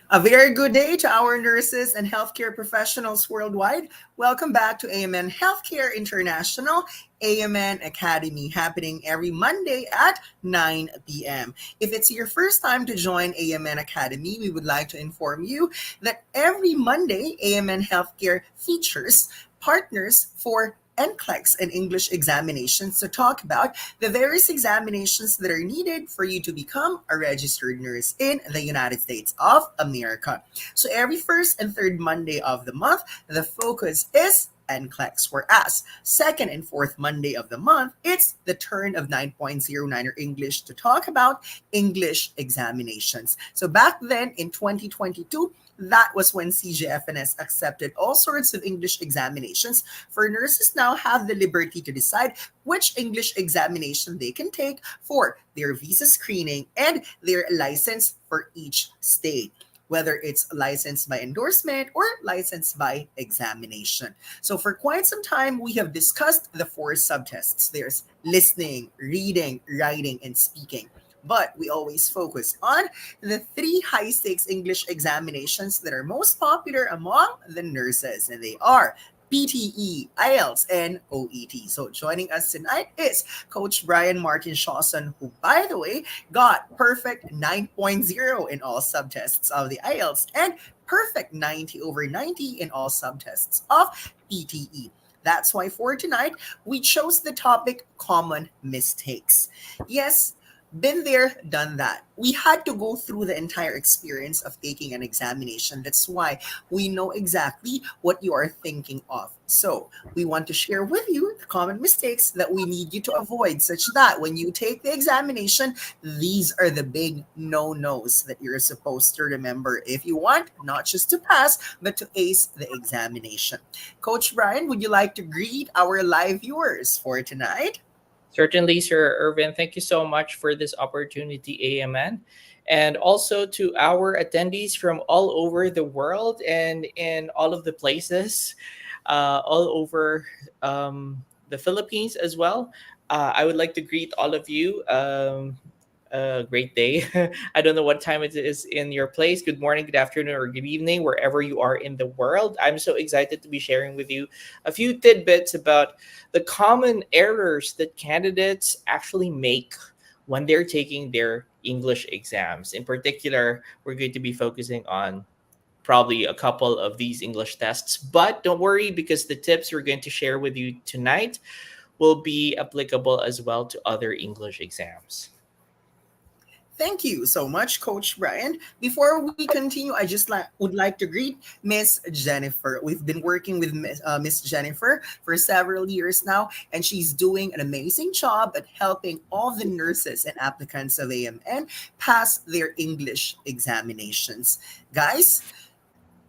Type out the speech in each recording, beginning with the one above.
A very good day to our nurses and healthcare professionals worldwide. Welcome back to AMN Healthcare International, AMN Academy, happening every Monday at 9 p.m. If it's your first time to join AMN Academy, we would like to inform you that every Monday, AMN Healthcare features partners for NCLEX and English examinations to talk about the various examinations that are needed for you to become a registered nurse in the United States of America. So every first and third Monday of the month, the focus is NCLEX, whereas second and fourth Monday of the month, it's the turn of 9.09 or English to talk about English examinations. So back then in 2022, that was when CGFNS accepted all sorts of English examinations. For nurses now have the liberty to decide which English examination they can take for their visa screening and their license for each state, whether it's licensed by endorsement or licensed by examination. So for quite some time, we have discussed the four subtests. There's listening, reading, writing, and speaking. But we always focus on the three high stakes English examinations that are most popular among the nurses, and they are PTE, IELTS, and OET. So joining us tonight is Coach Brian Martin Shawson, who, by the way, got perfect 9.0 in all subtests of the IELTS and perfect 90 over 90 in all subtests of PTE. That's why for tonight, we chose the topic common mistakes. Yes, been there, done that. We had to go through the entire experience of taking an examination. That's why we know exactly what you are thinking of. So, we want to share with you the common mistakes that we need you to avoid, such that when you take the examination, these are the big no nos that you're supposed to remember if you want not just to pass, but to ace the examination. Coach Brian, would you like to greet our live viewers for tonight? Certainly, Sir Irvin. Thank you so much for this opportunity, AMN. And also to our attendees from all over the world and in all of the places, all over the Philippines as well. I would like to greet all of you. A great day. I don't know what time it is in your place. Good morning, good afternoon, or good evening, wherever you are in the world. I'm so excited to be sharing with you a few tidbits about the common errors that candidates actually make when they're taking their English exams. In particular, we're going to be focusing on probably a couple of these English tests. But don't worry, because the tips we're going to share with you tonight will be applicable as well to other English exams. Thank you so much, Coach Brian. Before we continue, I just would like to greet Miss Jennifer. We've been working with Miss Jennifer for several years now, and she's doing an amazing job at helping all the nurses and applicants of AMN pass their English examinations. Guys,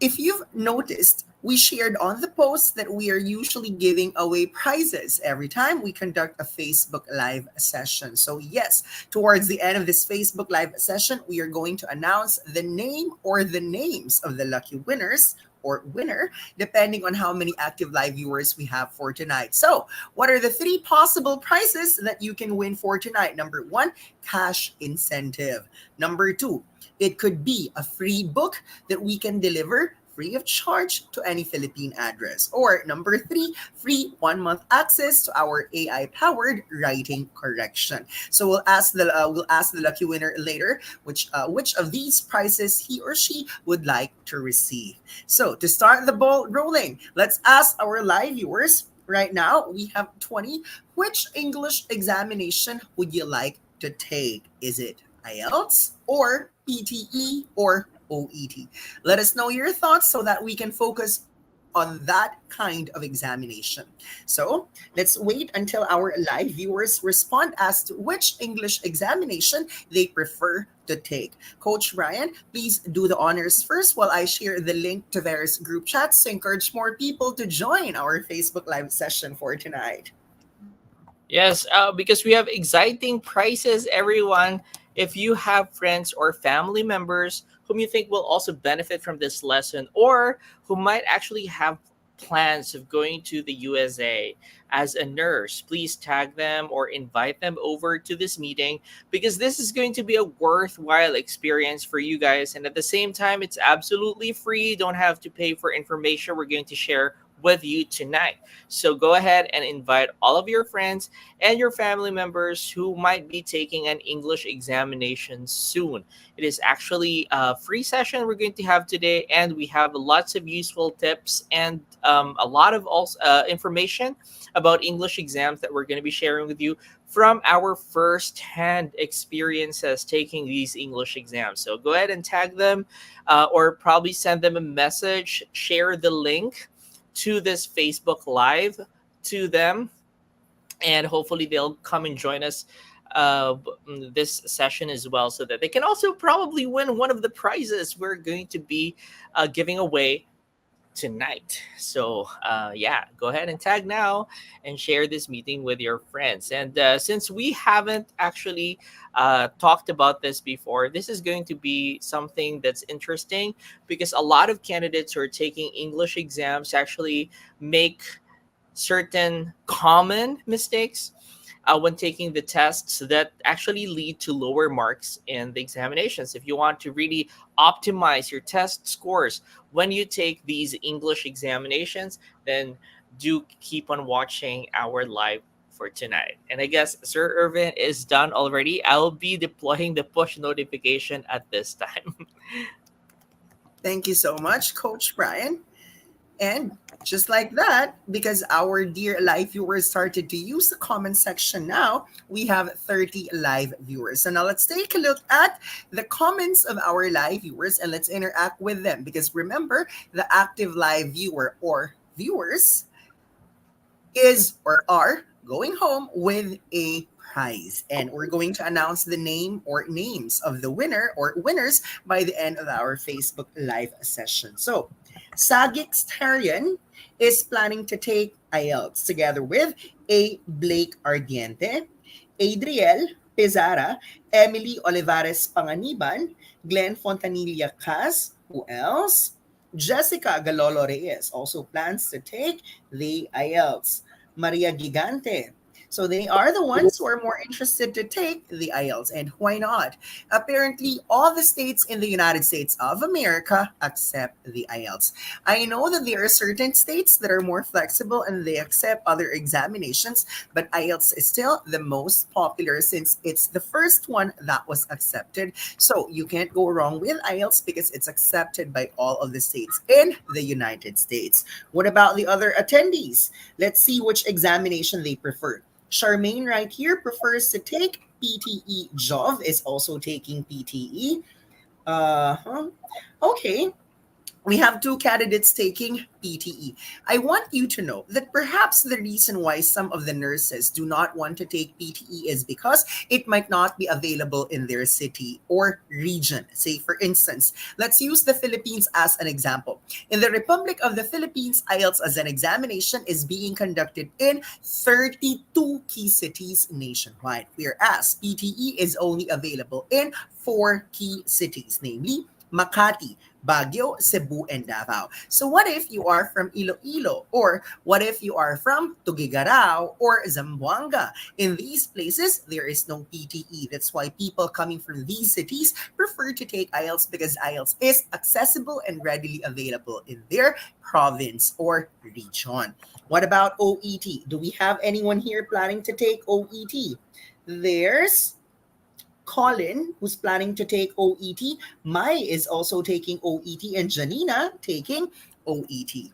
if you've noticed, we shared on the post that we are usually giving away prizes every time we conduct a Facebook Live session. So, yes, towards the end of this Facebook Live session, we are going to announce the name or the names of the lucky winners or winner, depending on how many active live viewers we have for tonight. So, what are the three possible prizes that you can win for tonight? Number one, cash incentive. Number two, it could be a free book that we can deliver free of charge to any Philippine address. Or number three, free 1 month access to our AI-powered writing correction. So we'll ask the lucky winner later which of these prizes he or she would like to receive. So to start the ball rolling, let's ask our live viewers. Right now, we have 20. Which English examination would you like to take? Is it IELTS or PTE or OET? Let us know your thoughts so that we can focus on that kind of examination. So let's wait until our live viewers respond as to which English examination they prefer to take. Coach Brian, please do the honors first while I share the link to various group chats to encourage more people to join our Facebook Live session for tonight. Yes, because we have exciting prizes, everyone. If you have friends or family members whom you think will also benefit from this lesson, or who might actually have plans of going to the USA as a nurse, please tag them or invite them over to this meeting, because this is going to be a worthwhile experience for you guys. And at the same time, it's absolutely free. You don't have to pay for information we're going to share with you tonight. So go ahead and invite all of your friends and your family members who might be taking an English examination soon. It is actually a free session we're going to have today, and we have lots of useful tips and a lot of also information about English exams that we're going to be sharing with you from our first-hand experiences taking these English exams. So go ahead and tag them, or probably send them a message, share the link to this Facebook Live to them, and hopefully they'll come and join us this session as well, so that they can also probably win one of the prizes we're going to be giving away tonight. So yeah, go ahead and tag now and share this meeting with your friends. And since we haven't actually talked about this before, this is going to be something that's interesting, because a lot of candidates who are taking English exams actually make certain common mistakes when taking the tests that actually lead to lower marks in the examinations. If you want to really optimize your test scores when you take these English examinations, then do keep on watching our live for tonight. And I guess Sir Irvin is done already. I'll be deploying the push notification at this time. Thank you so much, Coach Brian. And just like that, because our dear live viewers started to use the comment section now, we have 30 live viewers. So now let's take a look at the comments of our live viewers and let's interact with them. Because remember, the active live viewer or viewers is or are going home with a prize. And we're going to announce the name or names of the winner or winners by the end of our Facebook live session. So Sagix Tarian is planning to take IELTS together with A. Blake Ardiente, Adriel Pizarra, Emily Olivares Panganiban, Glenn Fontanilla Cas, who else? Jessica Galolo Reyes also plans to take the IELTS. Maria Gigante. So they are the ones who are more interested to take the IELTS. And why not? Apparently, all the states in the United States of America accept the IELTS. I know that there are certain states that are more flexible and they accept other examinations, but IELTS is still the most popular since it's the first one that was accepted. So you can't go wrong with IELTS because it's accepted by all of the states in the United States. What about the other attendees? Let's see which examination they prefer. Charmaine right here prefers to take PTE. Jov is also taking PTE. Okay. We have two candidates taking PTE. I want you to know that perhaps the reason why some of the nurses do not want to take PTE is because it might not be available in their city or region. Say, for instance, let's use the Philippines as an example. In the Republic of the Philippines, IELTS as an examination is being conducted in 32 key cities nationwide, whereas PTE is only available in 4 key cities, namely Makati, Baguio, Cebu, and Davao. So what if you are from Iloilo? Or what if you are from Tuguegarao or Zamboanga? In these places, there is no PTE. That's why people coming from these cities prefer to take IELTS because IELTS is accessible and readily available in their province or region. What about OET? Do we have anyone here planning to take OET? There's Colin, who's planning to take OET. Mai is also taking OET, and Janina taking OET.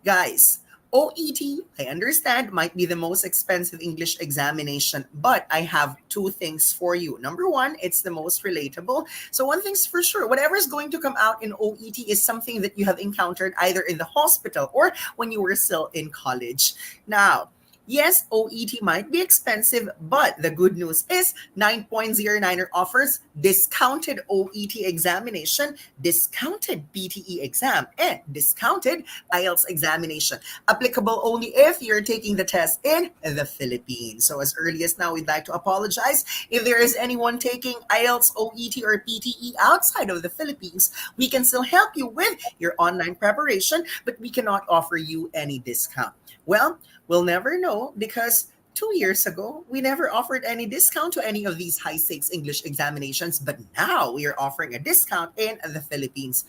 Guys, OET, I understand, might be the most expensive English examination, but I have two things for you. Number one, it's the most relatable. So one thing's for sure, whatever is going to come out in OET is something that you have encountered either in the hospital or when you were still in college. Now, Yes, OET might be expensive, but the good news is 9.09er offers discounted OET examination, discounted PTE exam, and discounted IELTS examination. Applicable only if you're taking the test in the Philippines. So, as early as now, we'd like to apologize if there is anyone taking IELTS, OET, or PTE outside of the Philippines. We can still help you with your online preparation, but we cannot offer you any discount. Well, we'll never know because 2 years ago, we never offered any discount to any of these high stakes English examinations, but now we are offering a discount in the Philippines.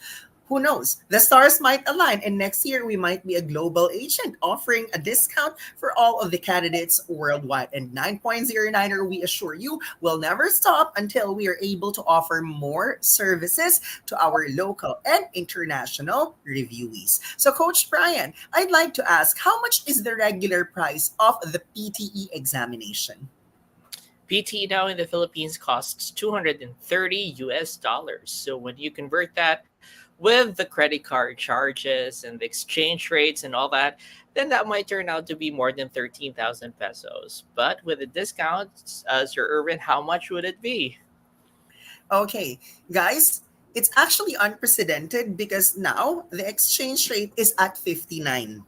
Who knows? The stars might align, and next year we might be a global agent offering a discount for all of the candidates worldwide. And 9.09er, we assure you, will never stop until we are able to offer more services to our local and international reviewees. So, Coach Brian, I'd like to ask how much is the regular price of the PTE examination? PT now in the Philippines costs 230 US dollars. So when you convert that with the credit card charges and the exchange rates and all that, then that might turn out to be more than 13,000 pesos. But with the discounts, Sir Irvin, how much would it be? Okay, guys, it's actually unprecedented because now the exchange rate is at 59.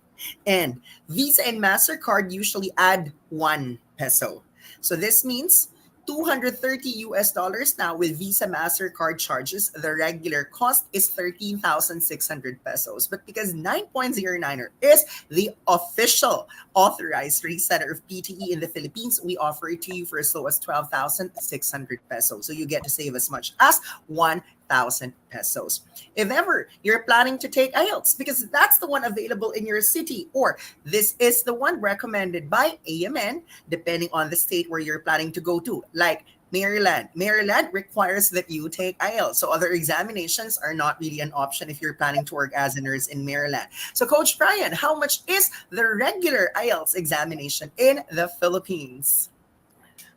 And Visa and MasterCard usually add 1 peso. So this means 230 US dollars now with Visa MasterCard charges. The regular cost is 13,600 pesos. But because 9.09er is the official authorized reseller of PTE in the Philippines, we offer it to you for as low as 12,600 pesos. So you get to save as much as 1,000 pesos. If ever you're planning to take IELTS because that's the one available in your city, or this is the one recommended by AMN, depending on the state where you're planning to go to, like Maryland. Maryland requires that you take IELTS. So other examinations are not really an option if you're planning to work as a nurse in Maryland. So Coach Brian, how much is the regular IELTS examination in the Philippines?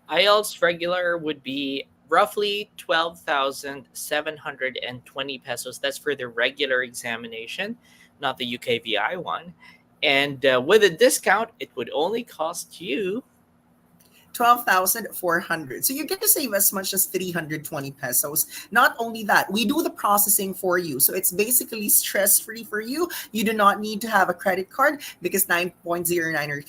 IELTS regular would be roughly 12,720 pesos. That's for the regular examination, not the UKVI one. And with a discount, it would only cost you 12,400. So you get to save as much as 320 pesos. Not only that, we do the processing for you. So it's basically stress free for you. You do not need to have a credit card because 9.09er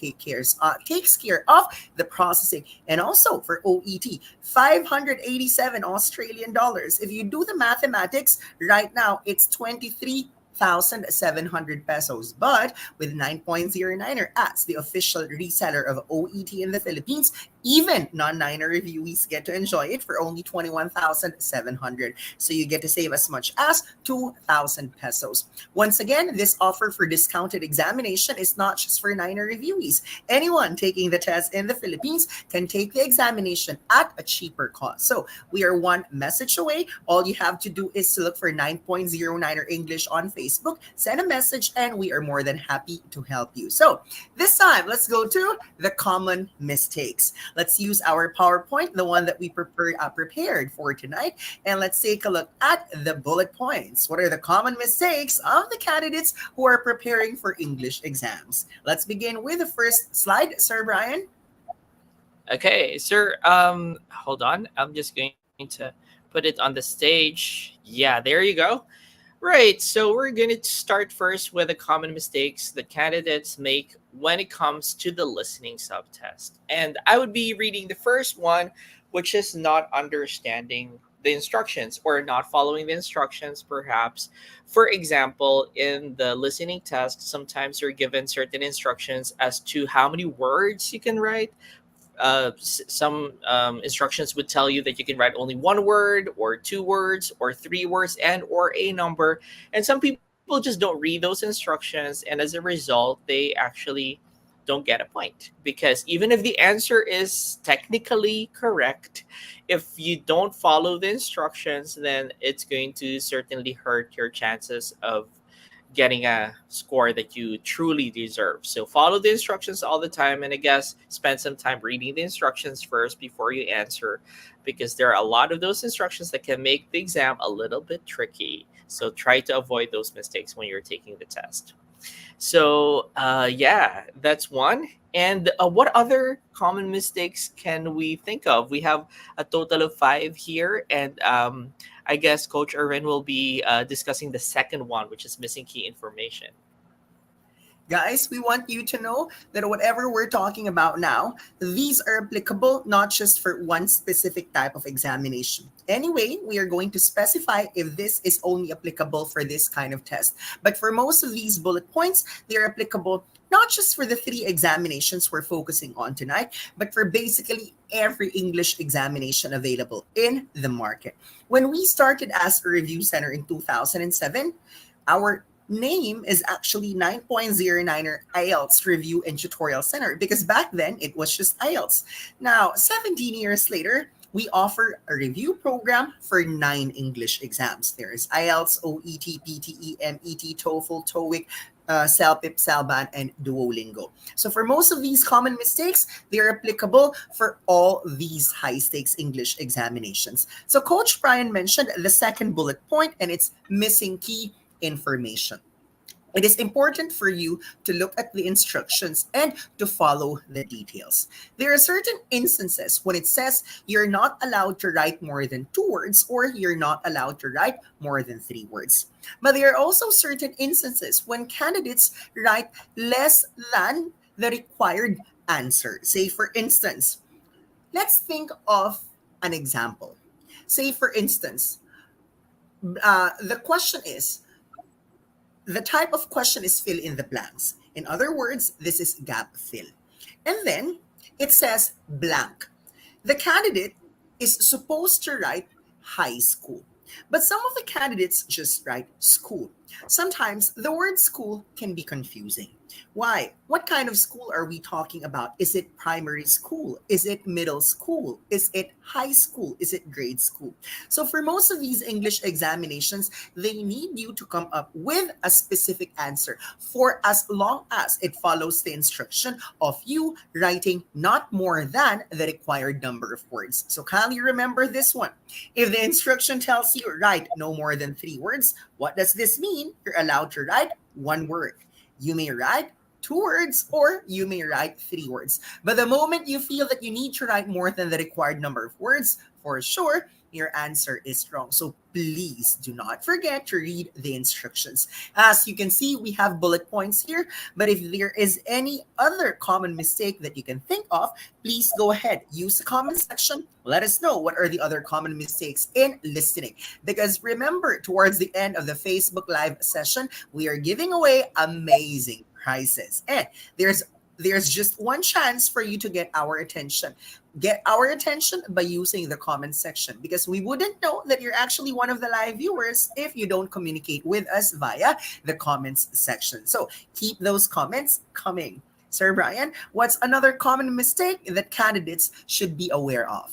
takes care of the processing. And also for OET, 587 Australian dollars. If you do the mathematics, right now it's 23,700 pesos. But with 9.09er as the official reseller of OET in the Philippines, even non-Niner reviewees get to enjoy it for only 21,700. So you get to save as much as 2,000 pesos. Once again, this offer for discounted examination is not just for Niner reviewees. Anyone taking the test in the Philippines can take the examination at a cheaper cost. So we are one message away. All you have to do is to look for 9.09er English on Facebook, send a message, and we are more than happy to help you. So this time, let's go to the common mistakes. Let's use our PowerPoint, the one that we prepared for tonight, and let's take a look at the bullet points. What are the common mistakes of the candidates who are preparing for English exams? Let's begin with the first slide, Sir Brian. okay, sir. Hold on. I'm just going to put it on the stage. Yeah, there you go. Right. So we're going to start first with the common mistakes that candidates make when it comes to the listening subtest. And I would be reading the first one, which is not understanding the instructions or not following the instructions, perhaps. For example, in the listening test, sometimes you're given certain instructions as to how many words you can write. Some instructions would tell you that you can write only one word or two words or three words and or a number, and some people just don't read those instructions, and as a result they actually don't get a point, because even if the answer is technically correct, if you don't follow the instructions, then it's going to certainly hurt your chances of getting a score that you truly deserve. So follow the instructions all the time, and I guess spend some time reading the instructions first before you answer, because there are a lot of those instructions that can make the exam a little bit tricky. So try to avoid those mistakes when you're taking the test. So yeah, that's one. And what other common mistakes can we think of? We have a total of five here, and I guess Coach Irwin will be discussing the second one, which is missing key information. Guys, we want you to know that whatever we're talking about now, these are applicable not just for one specific type of examination. Anyway, we are going to specify if this is only applicable for this kind of test. But for most of these bullet points, they're applicable not just for the three examinations we're focusing on tonight, but for basically every English examination available in the market. When we started as a review center in 2007, our name is actually 9.09er IELTS Review and Tutorial Center because back then it was just IELTS. Now, 17 years later, we offer a review program for 9 English exams. There is IELTS, OET, PTE, MET, TOEFL, TOEIC, CELPIP, CELBAN, and Duolingo. So for most of these common mistakes, they are applicable for all these high-stakes English examinations. So Coach Brian mentioned the second bullet point, and it's missing key information. It is important for you to look at the instructions and to follow the details. There are certain instances when it says you're not allowed to write more than 2 words or you're not allowed to write more than 3 words. But there are also certain instances when candidates write less than the required answer. Say, for instance, let's think of an example. Say, for instance, the question is, the type of question is fill in the blanks. In other words, this is gap fill. And then it says blank. The candidate is supposed to write high school. But some of the candidates just write school. Sometimes the word school can be confusing. Why? What kind of school are we talking about? Is it primary school? Is it middle school? Is it high school? Is it grade school? So for most of these English examinations, they need you to come up with a specific answer for as long as it follows the instruction of you writing not more than the required number of words. So kindly remember this one. If the instruction tells you write no more than 3 words, what does this mean? You're allowed to write 1 word. You may write 2 words or you may write 3 words. But the moment you feel that you need to write more than the required number of words, for sure, your answer is wrong. So please do not forget to read the instructions. As you can see, we have bullet points here, but if there is any other common mistake that you can think of, please go ahead, use the comment section. Let us know what are the other common mistakes in listening. Because remember, towards the end of the Facebook Live session, we are giving away amazing prizes. And there's just one chance for you to get our attention. Get our attention by using the comment section because we wouldn't know that you're actually one of the live viewers if you don't communicate with us via the comments section. So keep those comments coming. Sir Brian, what's another common mistake that candidates should be aware of?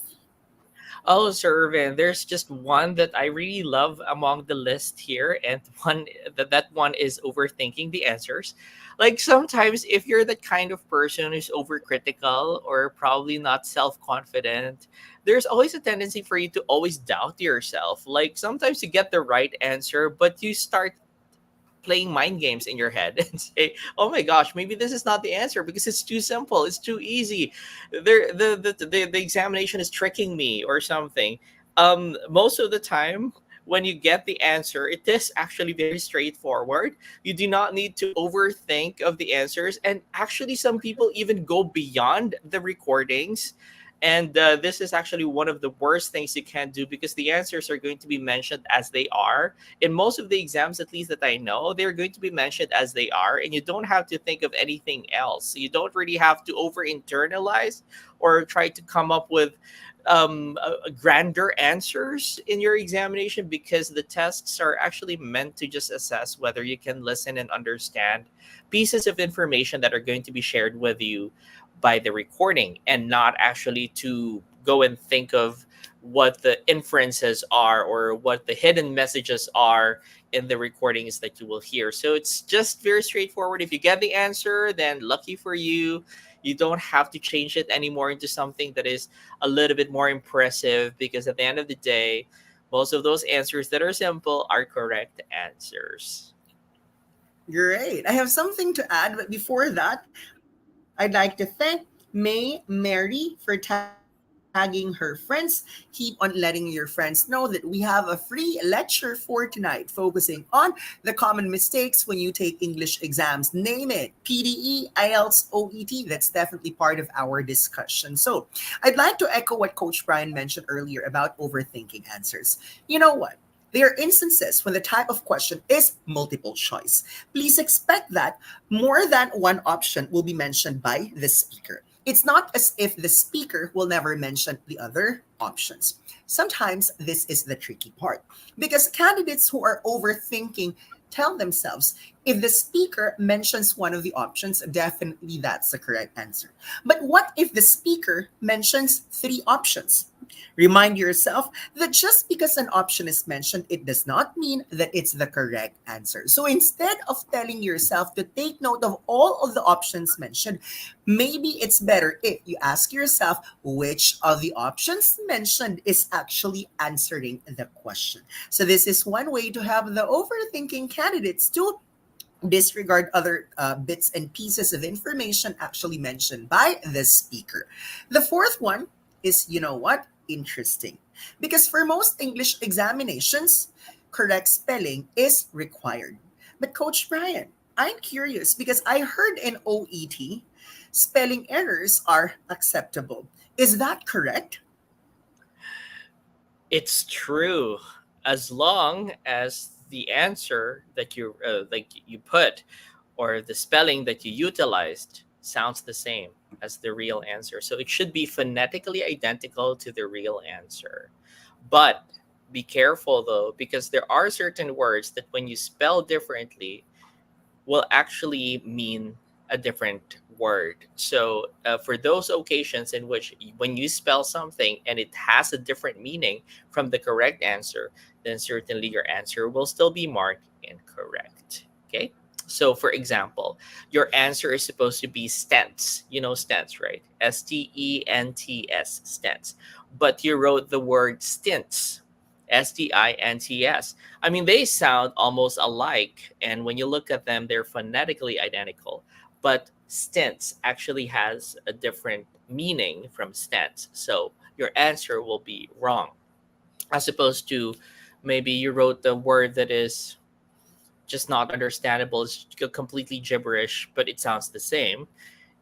Oh, Sir Irvin, there's just one that I really love among the list here, and one that one is overthinking the answers. Like sometimes, if you're the kind of person who's overcritical or probably not self-confident, there's always a tendency for you to always doubt yourself. Like sometimes you get the right answer, but you start playing mind games in your head and say, "Oh my gosh, maybe this is not the answer because it's too simple, it's too easy. The examination is tricking me or something." Most of the time, when you get the answer, it is actually very straightforward. You do not need to overthink of the answers, and actually, some people even go beyond the recordings. And this is actually one of the worst things you can do because the answers are going to be mentioned as they are in most of the exams, at least that I know, they're going to be mentioned as they are, and you don't have to think of anything else. You don't really have to over internalize or try to come up with grander answers in your examination because the tests are actually meant to just assess whether you can listen and understand pieces of information that are going to be shared with you by the recording and not actually to go and think of what the inferences are or what the hidden messages are in the recordings that you will hear. So it's just very straightforward. If you get the answer, then lucky for you. You don't have to change it anymore into something that is a little bit more impressive because at the end of the day, most of those answers that are simple are correct answers. Great. I have something to add, but before that, I'd like to thank May Mary for tagging her friends. Keep on letting your friends know that we have a free lecture for tonight, focusing on the common mistakes when you take English exams. Name it, PDE, IELTS, OET. That's definitely part of our discussion. So I'd like to echo what Coach Brian mentioned earlier about overthinking answers. You know what? There are instances when the type of question is multiple choice. Please expect that more than one option will be mentioned by the speaker. It's not as if the speaker will never mention the other options. Sometimes this is the tricky part because candidates who are overthinking tell themselves if the speaker mentions one of the options, definitely that's the correct answer. But what if the speaker mentions three options? Remind yourself that just because an option is mentioned, it does not mean that it's the correct answer. So instead of telling yourself to take note of all of the options mentioned, maybe it's better if you ask yourself which of the options mentioned is actually answering the question. So this is one way to have the overthinking candidates to disregard other bits and pieces of information actually mentioned by the speaker. The fourth one is, you know what? Interesting. Because for most English examinations, correct spelling is required. But Coach Brian, I'm curious because I heard in OET, spelling errors are acceptable. Is that correct? It's true, as long as the answer that you put, or the spelling that you utilized, sounds the same as the real answer. So it should be phonetically identical to the real answer. But be careful though, because there are certain words that when you spell differently will actually mean a different word. So, for those occasions in which when you spell something and it has a different meaning from the correct answer, then certainly your answer will still be marked incorrect. Okay. So, for example, your answer is supposed to be stents. You know stents, right? STENTS, stents. But you wrote the word stints, STINTS. I mean, they sound almost alike, and when you look at them, they're phonetically identical. But stents actually has a different meaning from stents, so your answer will be wrong. As opposed to maybe you wrote the word that is just not understandable, it's completely gibberish, but it sounds the same.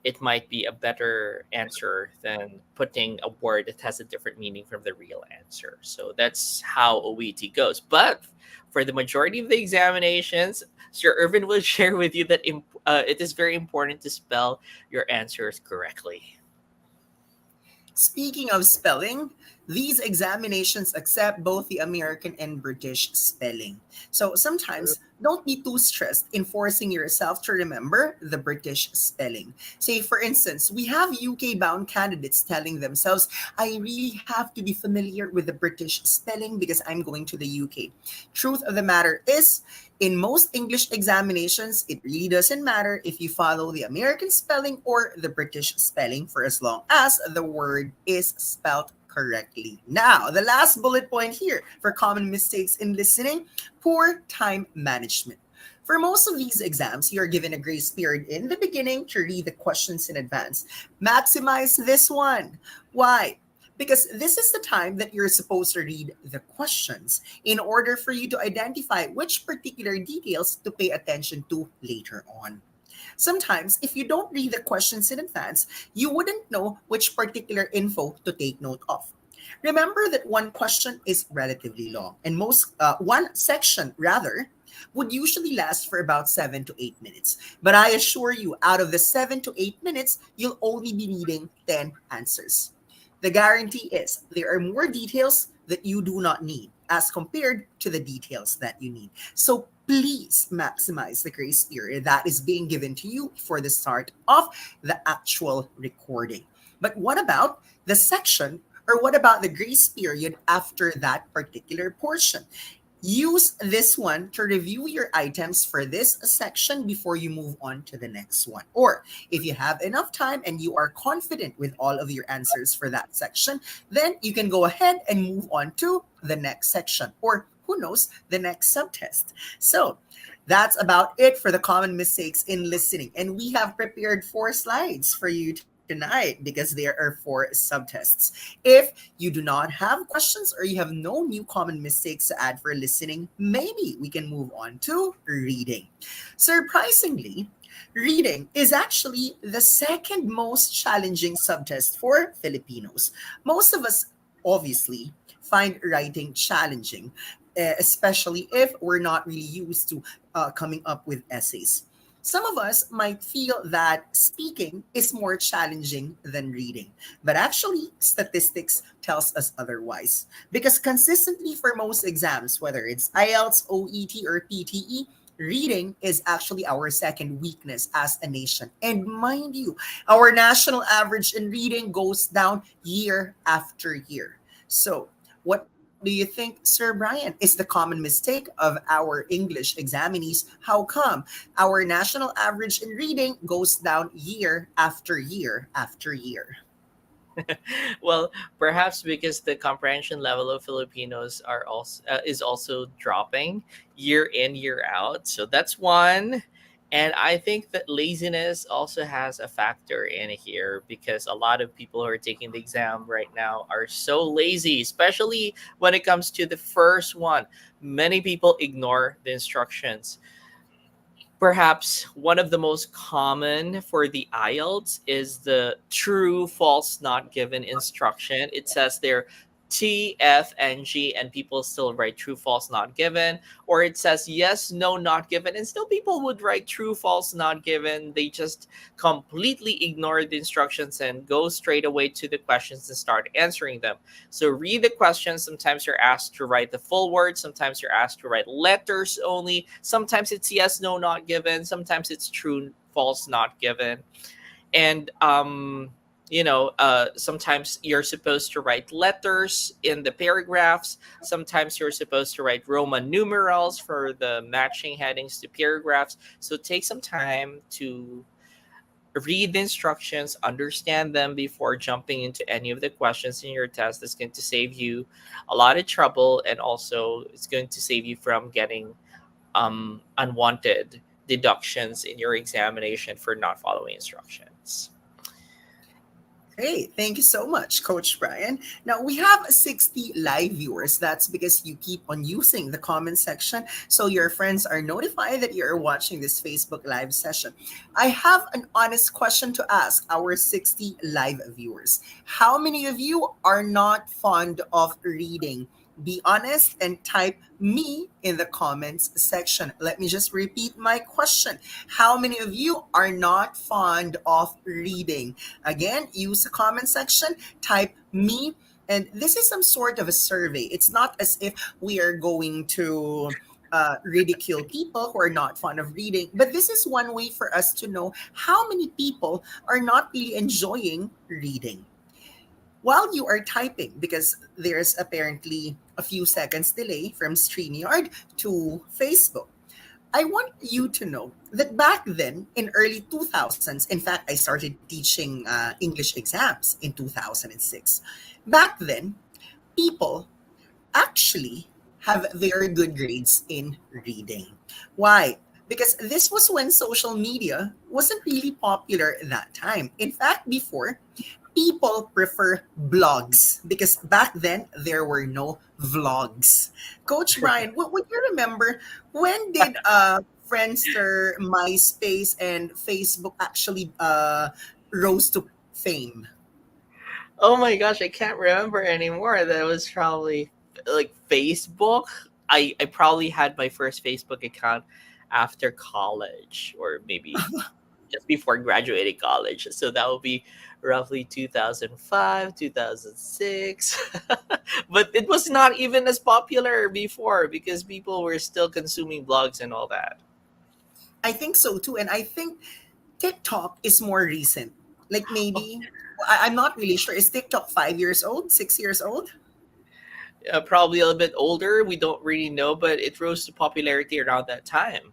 It might be a better answer than putting a word that has a different meaning from the real answer. So that's how OET goes. But for the majority of the examinations, Sir Irvin will share with you that it is very important to spell your answers correctly. Speaking of spelling, these examinations accept both the American and British spelling. So sometimes don't be too stressed in forcing yourself to remember the British spelling. Say, for instance, we have UK bound candidates telling themselves, I really have to be familiar with the British spelling because I'm going to the UK. Truth of the matter is, in most English examinations, it really doesn't matter if you follow the American spelling or the British spelling for as long as the word is spelled correctly. Now, the last bullet point here for common mistakes in listening: poor time management. For most of these exams, you are given a grace period in the beginning to read the questions in advance. Maximize this one. Why? Because this is the time that you're supposed to read the questions in order for you to identify which particular details to pay attention to later on. Sometimes, if you don't read the questions in advance, you wouldn't know which particular info to take note of. Remember that one question is relatively long, and one section rather would usually last for about 7 to 8 minutes. But I assure you, out of the 7 to 8 minutes, you'll only be needing 10 answers. The guarantee is there are more details that you do not need as compared to the details that you need. So please maximize the grace period that is being given to you for the start of the actual recording. But what about the section, or what about the grace period after that particular portion? Use this one to review your items for this section before you move on to the next one. Or if you have enough time and you are confident with all of your answers for that section, then you can go ahead and move on to the next section, or who knows, the next subtest. So That's about it for the common mistakes in listening. And we have prepared 4 slides for you tonight because there are 4 subtests. If you do not have questions or you have no new common mistakes to add for listening, maybe we can move on to reading. Surprisingly, reading is actually the second most challenging subtest for Filipinos. Most of us obviously find writing challenging, especially if we're not really used to coming up with essays. Some of us might feel that speaking is more challenging than reading, but actually statistics tells us otherwise. Because consistently for most exams, whether it's IELTS, OET, or PTE, reading is actually our second weakness as a nation. And mind you, our national average in reading goes down year after year. So, what do you think, Sir Brian, is the common mistake of our English examinees? How come our national average in reading goes down year after year after year? Well, perhaps because the comprehension level of Filipinos are also is also dropping year in year out. So that's one. And I think that laziness also has a factor in here because a lot of people who are taking the exam right now are so lazy, especially when it comes to the first one. Many people ignore the instructions. Perhaps one of the most common for the IELTS is the true, false, not given instruction. It says there T, F, and G, and people still write true, false, not given. Or it says yes, no, not given, and still people would write true, false, not given. They just completely ignore the instructions and go straight away to the questions and start answering them. So read the questions. Sometimes you're asked to write the full word. Sometimes you're asked to write letters only. Sometimes it's yes, no, not given. Sometimes it's true, false, not given. And sometimes you're supposed to write letters in the paragraphs. Sometimes you're supposed to write Roman numerals for the matching headings to paragraphs. So take some time to read the instructions, understand them before jumping into any of the questions in your test. That's going to save you a lot of trouble, and also it's going to save you from getting unwanted deductions in your examination for not following instructions. Great. Thank you so much, Coach Brian. Now, we have 60 live viewers. That's because you keep on using the comment section so your friends are notified that you're watching this Facebook live session. I have an honest question to ask our 60 live viewers. How many of you are not fond of reading? Be honest and type me in the comments section. Let me just repeat my question. How many of you are not fond of reading? Again, use the comment section, type me. And this is some sort of a survey. It's not as if we are going to ridicule people who are not fond of reading, but this is one way for us to know how many people are not really enjoying reading while you are typing, because there's apparently a few seconds delay from StreamYard to Facebook. I want you to know that back then in early 2000s, in fact, I started teaching English exams in 2006. Back then, people actually have very good grades in reading. Why? Because this was when social media wasn't really popular at that time. In fact, before, people prefer blogs because back then there were no vlogs. Coach Brian, what would you remember? When did Friendster, MySpace, and Facebook actually rose to fame? Oh my gosh, I can't remember anymore. That was probably like Facebook. I probably had my first Facebook account after college, or maybe just before graduating college. So that will be roughly 2005, 2006. But it was not even as popular before because people were still consuming blogs and all that. I think so too, and I think TikTok is more recent. Like Oh, maybe I'm not really sure. Is TikTok 5 years old, 6 years old? probably a little bit older. We don't really know, but it rose to popularity around that time.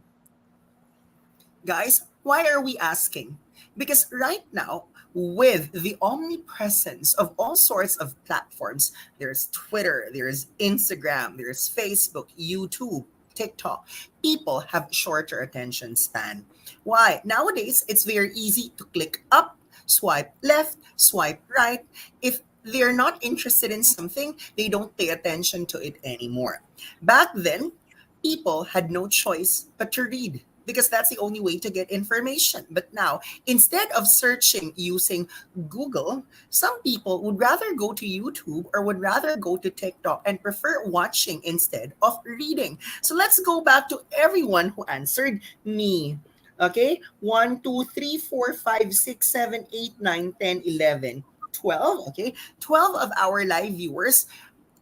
Guys, why are we asking? Because right now, with the omnipresence of all sorts of platforms, there's Twitter, there's Instagram, there's Facebook, YouTube. TikTok. People have shorter attention span. Why? Nowadays, it's very easy to click up, swipe left, swipe right. If they're not interested in something, they don't pay attention to it anymore. Back then, people had no choice but to read because that's the only way to get information. But now, instead of searching using Google, some people would rather go to YouTube or would rather go to TikTok and prefer watching instead of reading. So let's go back to everyone who answered me. Okay, 1, 2, 3, 4, 5, 6, 7, 8, 9, 10, 11, 12. Okay, 12 of our live viewers,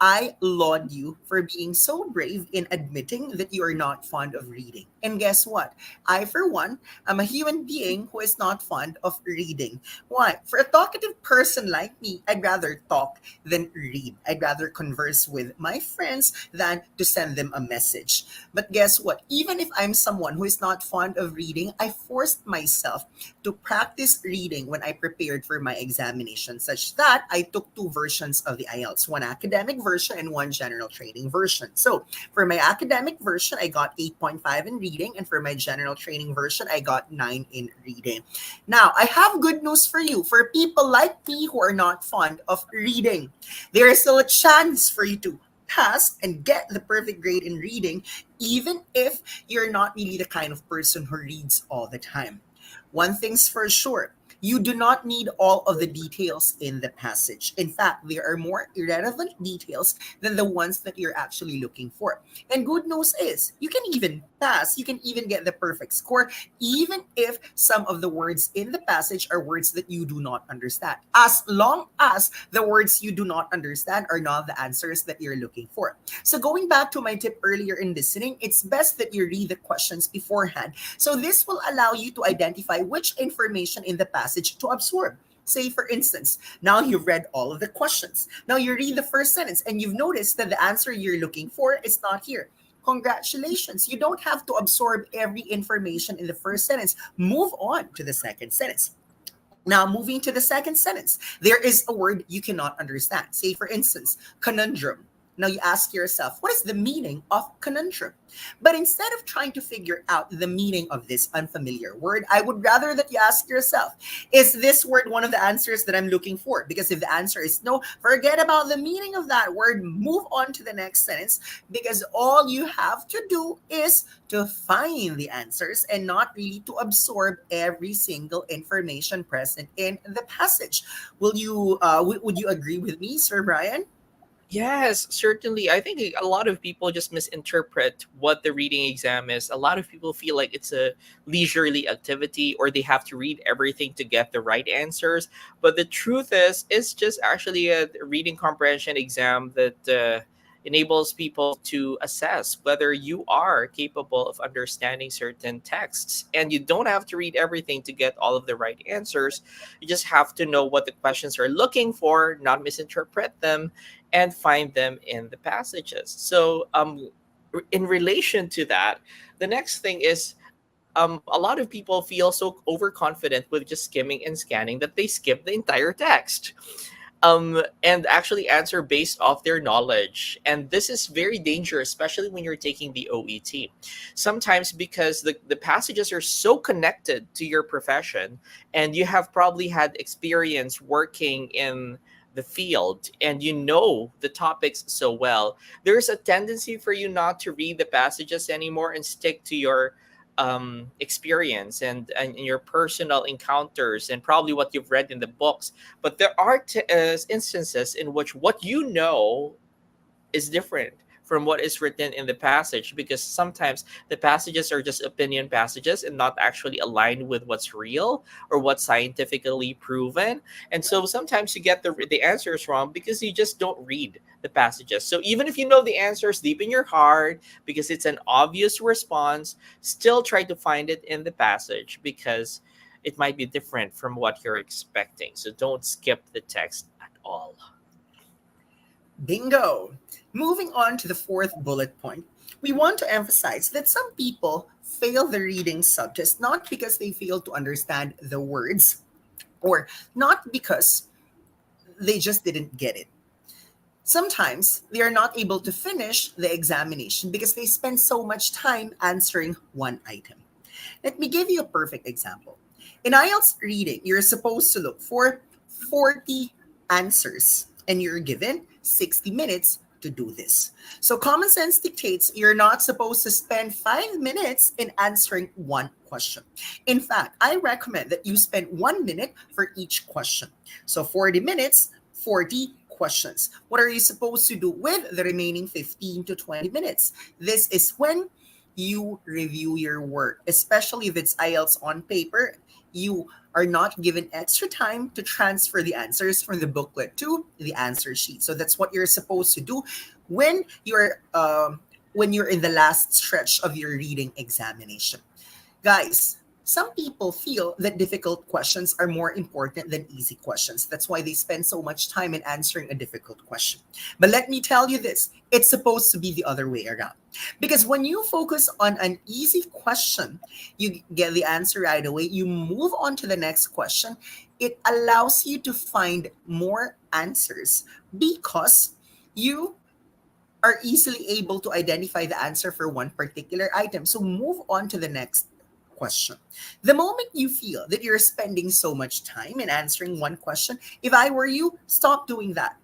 I laud you for being so brave in admitting that you are not fond of reading. And guess what? I, for one, am a human being who is not fond of reading. Why? For a talkative person like me, I'd rather talk than read. I'd rather converse with my friends than to send them a message. But guess what? Even if I'm someone who is not fond of reading, I forced myself to practice reading when I prepared for my examination, such that I took two versions of the IELTS, one academic version and one general training version. So for my academic version, I got 8.5 in reading, and for my general training version, I got 9 in reading. Now, I have good news for you. For people like me who are not fond of reading, there is still a chance for you to pass and get the perfect grade in reading, even if you're not really the kind of person who reads all the time. One thing's for sure. You do not need all of the details in the passage. In fact, there are more irrelevant details than the ones that you're actually looking for. And good news is, you can even pass, you can even get the perfect score, even if some of the words in the passage are words that you do not understand. As long as the words you do not understand are not the answers that you're looking for. So going back to my tip earlier in listening, it's best that you read the questions beforehand. So this will allow you to identify which information in the passage to absorb. Say, for instance, now you've read all of the questions. Now you read the first sentence and you've noticed that the answer you're looking for is not here. Congratulations. You don't have to absorb every information in the first sentence. Move on to the second sentence. Now, moving to the second sentence, there is a word you cannot understand. Say, for instance, conundrum. Now, you ask yourself, what is the meaning of conundrum? But instead of trying to figure out the meaning of this unfamiliar word, I would rather that you ask yourself, is this word one of the answers that I'm looking for? Because if the answer is no, forget about the meaning of that word, move on to the next sentence, because all you have to do is to find the answers and not really to absorb every single information present in the passage. Would you agree with me, Sir Brian? Yes, certainly. I think a lot of people just misinterpret what the reading exam is. A lot of people feel like it's a leisurely activity or they have to read everything to get the right answers. But the truth is, it's just actually a reading comprehension exam that enables people to assess whether you are capable of understanding certain texts. And you don't have to read everything to get all of the right answers. You just have to know what the questions are looking for, not misinterpret them, and find them in the passages. So, in relation to that, the next thing is a lot of people feel so overconfident with just skimming and scanning that they skip the entire text and actually answer based off their knowledge. And this is very dangerous, especially when you're taking the OET. Sometimes because the passages are so connected to your profession, and you have probably had experience working in the field and you know the topics so well, there's a tendency for you not to read the passages anymore and stick to your experience and your personal encounters and probably what you've read in the books. But there are instances in which what you know is different from what is written in the passage, because sometimes the passages are just opinion passages and not actually aligned with what's real or what's scientifically proven. And so sometimes you get the answers wrong because you just don't read the passages. So even if you know the answers deep in your heart because it's an obvious response, still try to find it in the passage because it might be different from what you're expecting. So don't skip the text at all. Bingo! Moving on to the fourth bullet point, we want to emphasize that some people fail the reading subtest not because they fail to understand the words or not because they just didn't get it. Sometimes they are not able to finish the examination because they spend so much time answering one item. Let me give you a perfect example. In IELTS reading, you're supposed to look for 40 answers and you're given 60 minutes to do this. So common sense dictates you're not supposed to spend 5 minutes in answering one question. In fact, I recommend that you spend 1 minute for each question. So 40 minutes, 40 questions. What are you supposed to do with the remaining 15 to 20 minutes? This is when you review your work, especially if it's IELTS on paper. You are not given extra time to transfer the answers from the booklet to the answer sheet. So that's what you're supposed to do when you're in the last stretch of your reading examination. Guys, some people feel that difficult questions are more important than easy questions. That's why they spend so much time in answering a difficult question. But let me tell you this, it's supposed to be the other way around. Because when you focus on an easy question, you get the answer right away, you move on to the next question, it allows you to find more answers because you are easily able to identify the answer for one particular item. So move on to the next question. The moment you feel that you're spending so much time in answering one question, if I were you, stop doing that.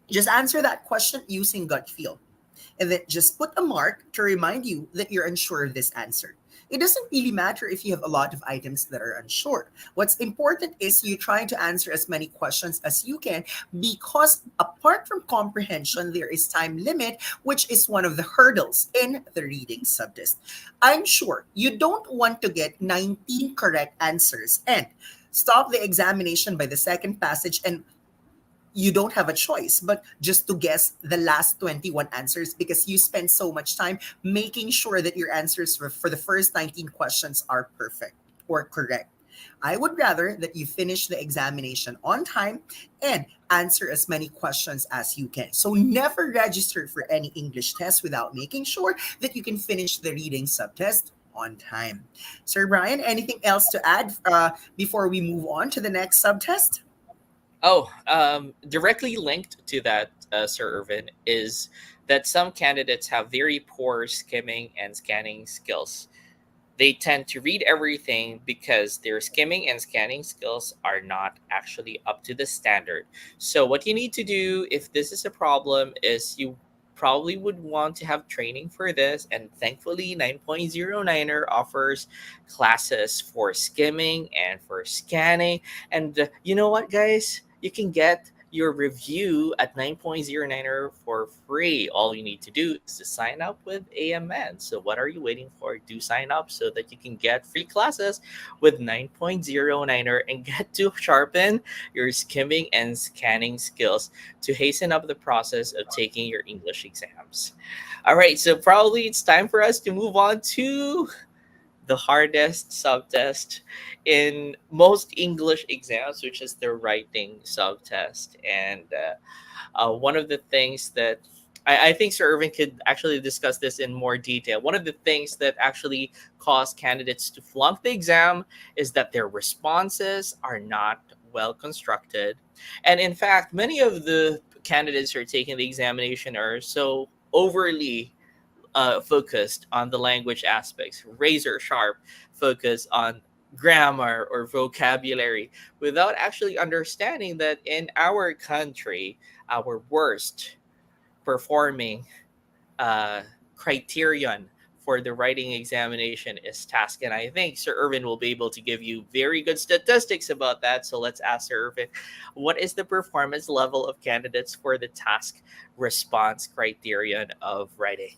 Just answer that question using gut feel. And then just put a mark to remind you that you're unsure of this answer. It doesn't really matter if you have a lot of items that are unsure. What's important is you try to answer as many questions as you can because apart from comprehension, there is time limit, which is one of the hurdles in the reading subtest. I'm sure you don't want to get 19 correct answers and stop the examination by the second passage and you don't have a choice but just to guess the last 21 answers because you spend so much time making sure that your answers for the first 19 questions are perfect or correct. I would rather that you finish the examination on time and answer as many questions as you can. So never register for any English test without making sure that you can finish the reading subtest on time. Sir Brian, anything else to add before we move on to the next subtest? Oh, directly linked to that, Sir Irvin, is that some candidates have very poor skimming and scanning skills. They tend to read everything because their skimming and scanning skills are not actually up to the standard. So, what you need to do if this is a problem is you probably would want to have training for this. And thankfully, 9.09er offers classes for skimming and for scanning. And you know what, guys? You can get your review at 9.09er for free. All you need to do is to sign up with AMN. So what are you waiting for? Do sign up so that you can get free classes with 9.09er and get to sharpen your skimming and scanning skills to hasten up the process of taking your English exams. All right, so probably it's time for us to move on to the hardest subtest in most English exams, which is the writing subtest. And one of the things that I think Sir Irving could actually discuss this in more detail. One of the things that actually cause candidates to flunk the exam is that their responses are not well constructed. And in fact, many of the candidates who are taking the examination are so overly focused on the language aspects, razor sharp focus on grammar or vocabulary, without actually understanding that in our country, our worst performing uh, criterion for the writing examination is task. And I think Sir Irvin will be able to give you very good statistics about that. So let's ask Sir Irvin, what is the performance level of candidates for the task response criterion of writing?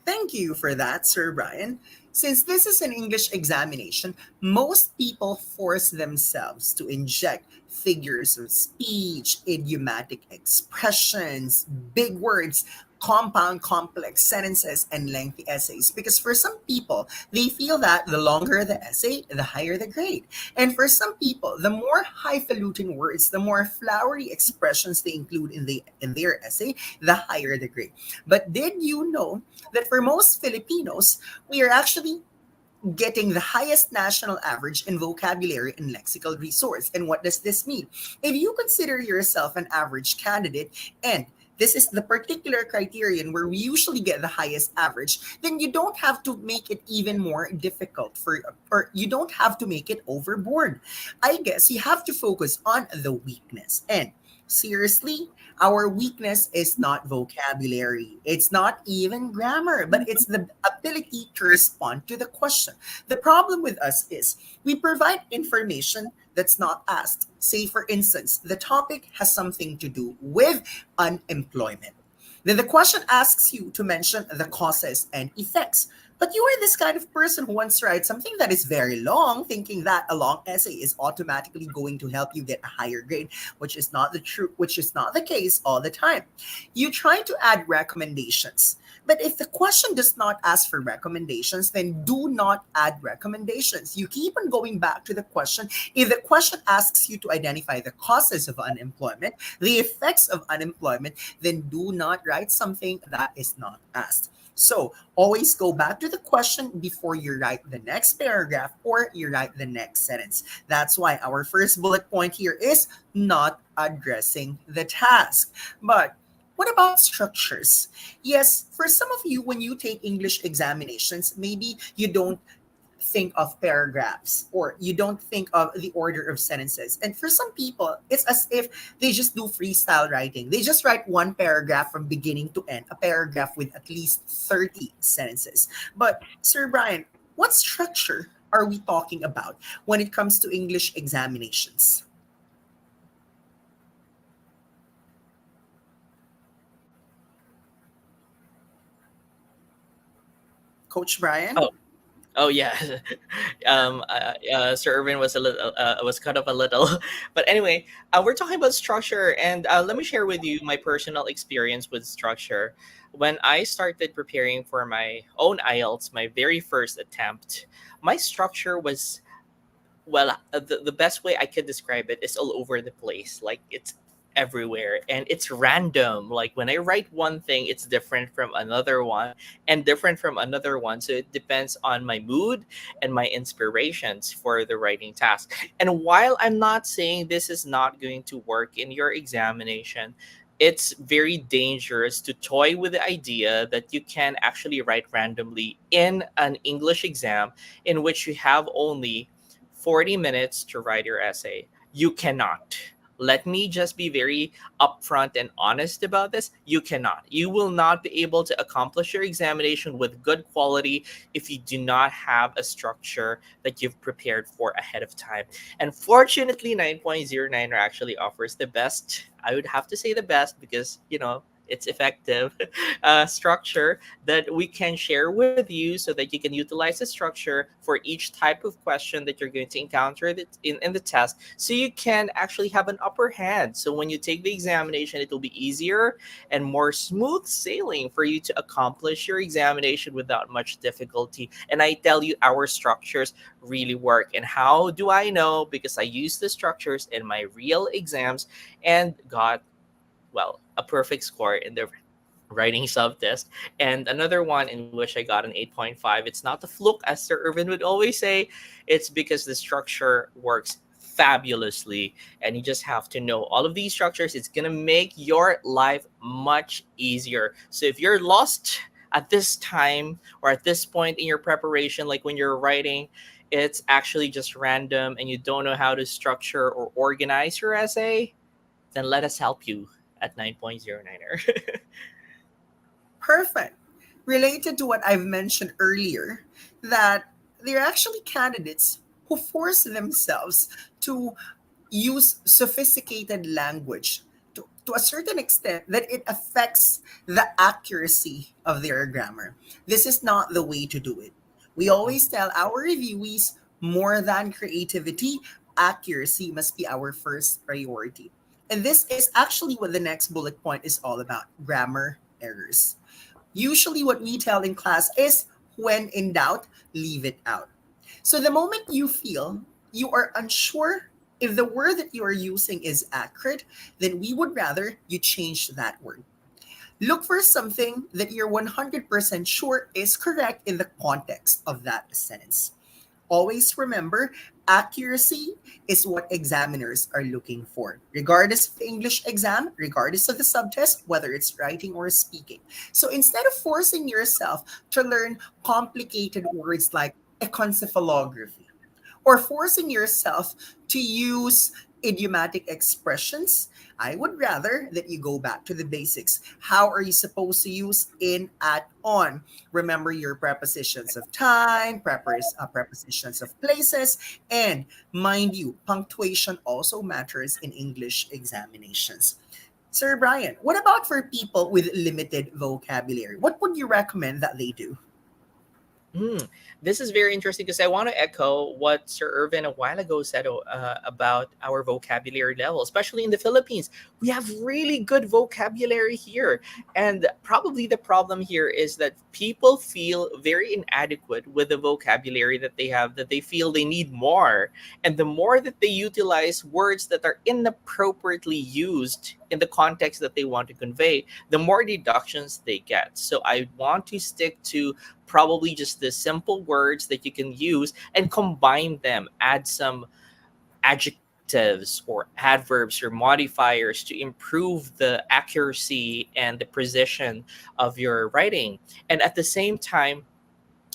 Thank you for that, Sir Brian. Since this is an English examination, most people force themselves to inject figures of speech, idiomatic expressions, big words, compound complex sentences, and lengthy essays. Because for some people, they feel that the longer the essay, the higher the grade. And for some people, the more highfalutin words, the more flowery expressions they include in their essay, the higher the grade. But did you know that for most Filipinos, we are actually getting the highest national average in vocabulary and lexical resource. And what does this mean? If you consider yourself an average candidate, and this is the particular criterion where we usually get the highest average, then you don't have to make it even more difficult or you don't have to make it overboard. I guess you have to focus on the weakness. And seriously, our weakness is not vocabulary. It's not even grammar, but it's the ability to respond to the question. The problem with us is we provide information that's not asked. Say, for instance, the topic has something to do with unemployment. Then the question asks you to mention the causes and effects. But you are this kind of person who wants to write something that is very long, thinking that a long essay is automatically going to help you get a higher grade, which is not the case all the time. You try to add recommendations. But if the question does not ask for recommendations, then do not add recommendations. You keep on going back to the question. If the question asks you to identify the causes of unemployment, the effects of unemployment, then do not write something that is not asked. So always go back to the question before you write the next paragraph or you write the next sentence. That's why our first bullet point here is not addressing the task. But what about structures? Yes, for some of you, when you take English examinations, maybe you don't think of paragraphs or you don't think of the order of sentences. And for some people, it's as if they just do freestyle writing. They just write one paragraph from beginning to end, a paragraph with at least 30 sentences. But, Sir Brian, what structure are we talking about when it comes to English examinations? Coach Brian? Oh, oh yeah. Sir Irvin was a little was cut off a little, but anyway, we're talking about structure, and let me share with you my personal experience with structure. When I started preparing for my own IELTS, my very first attempt, my structure was, well, the best way I could describe it is all over the place. Like, it's everywhere and it's random. Like, when I write one thing, it's different from another one and different from another one. So it depends on my mood and my inspirations for the writing task. And while I'm not saying this is not going to work in your examination, it's very dangerous to toy with the idea that you can actually write randomly in an English exam in which you have only 40 minutes to write your essay. You cannot. Let me just be very upfront and honest about this. You cannot. You will not be able to accomplish your examination with good quality if you do not have a structure that you've prepared for ahead of time. And fortunately, 9.09 actually offers the best, I would have to say the best because, it's effective structure that we can share with you so that you can utilize the structure for each type of question that you're going to encounter in the test, so you can actually have an upper hand. So when you take the examination, it will be easier and more smooth sailing for you to accomplish your examination without much difficulty. And I tell you, our structures really work. And how do I know? Because I use the structures in my real exams and got, well, a perfect score in the writing subtest, and another one in which I got an 8.5. It's not a fluke, as Sir Irvin would always say. It's because the structure works fabulously, and you just have to know all of these structures. It's going to make your life much easier. So if you're lost at this time or at this point in your preparation, like when you're writing, it's actually just random and you don't know how to structure or organize your essay, then let us help you at 9.09er. Perfect. Related to what I've mentioned earlier, that they're actually candidates who force themselves to use sophisticated language to a certain extent that it affects the accuracy of their grammar. This is not the way to do it. We always tell our reviewees more than creativity, accuracy must be our first priority. And this is actually what the next bullet point is all about: grammar errors. Usually, what we tell in class is when in doubt, leave it out. So, the moment you feel you are unsure if the word that you are using is accurate, then we would rather you change that word. Look for something that you're 100% sure is correct in the context of that sentence. Always remember, accuracy is what examiners are looking for, regardless of the English exam, regardless of the subtest, whether it's writing or speaking. So instead of forcing yourself to learn complicated words like encephalography, or forcing yourself to use idiomatic expressions, I would rather that you go back to the basics. How are you supposed to use in, at, on? Remember your prepositions of time, prepositions of places, and mind you, punctuation also matters in English examinations. Sir Brian, what about for people with limited vocabulary? What would you recommend that they do? Mm, this is very interesting because I want to echo what Sir Irvin a while ago said about our vocabulary level, especially in the Philippines. We have really good vocabulary here. And probably the problem here is that people feel very inadequate with the vocabulary that they have, that they feel they need more. And the more that they utilize words that are inappropriately used in the context that they want to convey, the more deductions they get. So I want to stick to probably just the simple words that you can use and combine them, add some adjectives or adverbs or modifiers to improve the accuracy and the precision of your writing. And at the same time,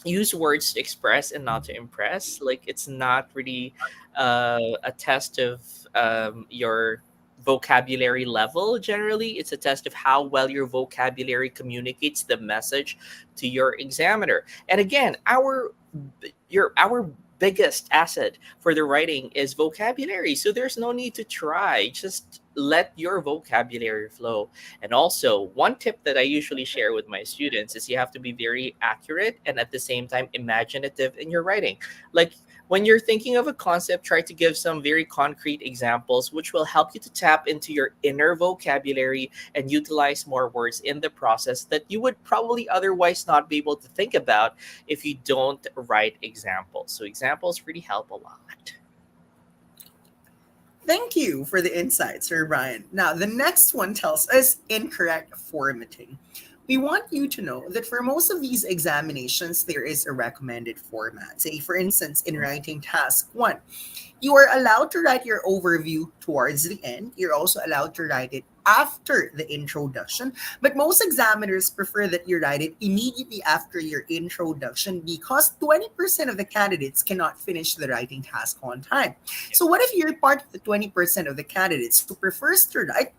use words to express and not to impress. Like, it's not really a test of your vocabulary level. Generally, it's a test of how well your vocabulary communicates the message to your examiner. And again, our biggest asset for the writing is vocabulary, so there's no need to try. Just let your vocabulary flow. And also, one tip that I usually share with my students is you have to be very accurate and at the same time imaginative in your writing. Like, when you're thinking of a concept, try to give some very concrete examples, which will help you to tap into your inner vocabulary and utilize more words in the process that you would probably otherwise not be able to think about if you don't write examples. So, examples really help a lot. Thank you for the insight, Sir Brian. Now, the next one tells us incorrect formatting. We want you to know that for most of these examinations, there is a recommended format. Say, for instance, in writing task one, you are allowed to write your overview towards the end. You're also allowed to write it after the introduction, but most examiners prefer that you write it immediately after your introduction because 20% of the candidates cannot finish the writing task on time. So, what if you're part of the 20% of the candidates who prefers to write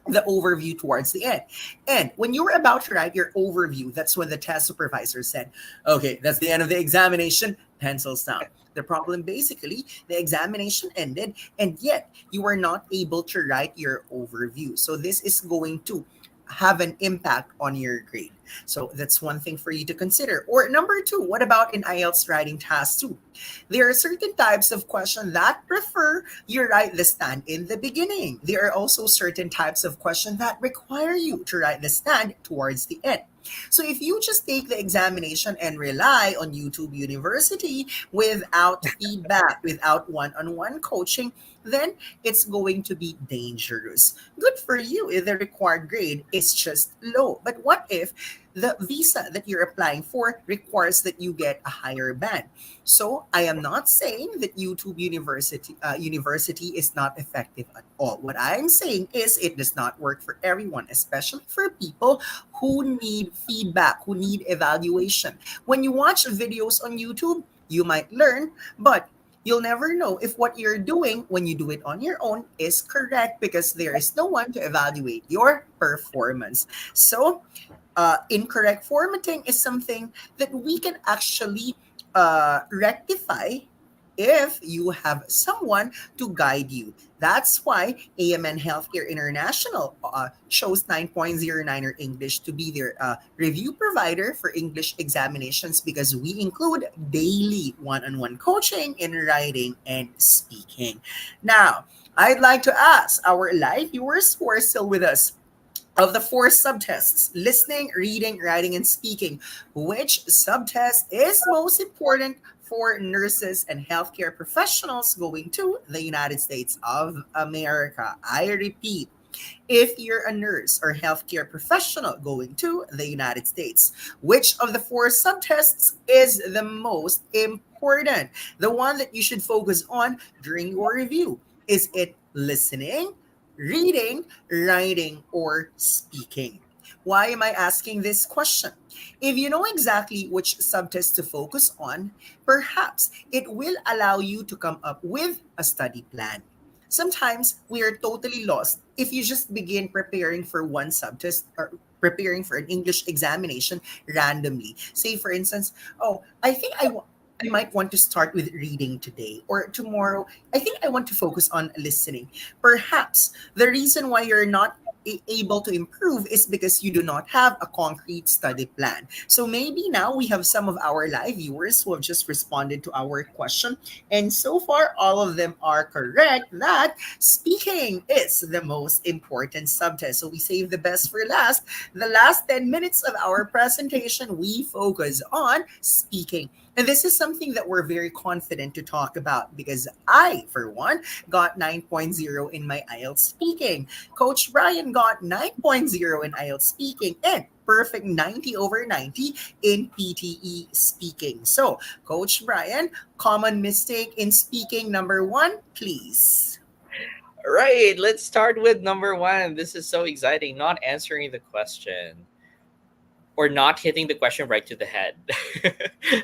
the overview towards the end? And when you were about to write your overview, that's when the test supervisor said, okay, that's the end of the examination, pencils down. The problem basically, the examination ended, and yet you were not able to write your overview. So this is going to have an impact on your grade. So that's one thing for you to consider. Or number two, what about in IELTS writing task two? There are certain types of questions that prefer you write the stand in the beginning. There are also certain types of questions that require you to write the stand towards the end. So if you just take the examination and rely on YouTube University without feedback, without one-on-one coaching, then it's going to be dangerous. Good for you if the required grade is just low. But what if the visa that you're applying for requires that you get a higher band? So I am not saying that YouTube University is not effective at all. What I'm saying is it does not work for everyone, especially for people who need feedback, who need evaluation. When you watch videos on YouTube, you might learn, but you'll never know if what you're doing when you do it on your own is correct because there is no one to evaluate your performance. So, incorrect formatting is something that we can actually rectify if you have someone to guide you. That's why AMN Healthcare International chose 9.09er English to be their review provider for English examinations because we include daily one-on-one coaching in writing and speaking. Now, I'd like to ask our live viewers who are still with us, of the four subtests, listening, reading, writing, and speaking, which subtest is most important for nurses and healthcare professionals going to the United States of America? I repeat, If you're a nurse or healthcare professional going to the United States, which of the four subtests is the most important? The one that you should focus on during your review. Is it listening, reading, writing, or speaking? Why am I asking this question? If you know exactly which subtest to focus on, perhaps it will allow you to come up with a study plan. Sometimes we are totally lost if you just begin preparing for one subtest or preparing for an English examination randomly. Say, for instance, oh, I might want to start with reading today, or tomorrow, I think I want to focus on listening. Perhaps the reason why you're not able to improve is because you do not have a concrete study plan. So maybe now we have some of our live viewers who have just responded to our question. And so far, all of them are correct that speaking is the most important subtest. So we save the best for last. The last 10 minutes of our presentation, we focus on speaking. And this is something that we're very confident to talk about because I, for one, got 9.0 in my IELTS speaking. Coach Brian got 9.0 in IELTS speaking and perfect 90 over 90 in PTE speaking. So, Coach Brian, common mistake in speaking number one, please. Right, let's start with number one. This is so exciting. Not answering the question or not hitting the question right to the head.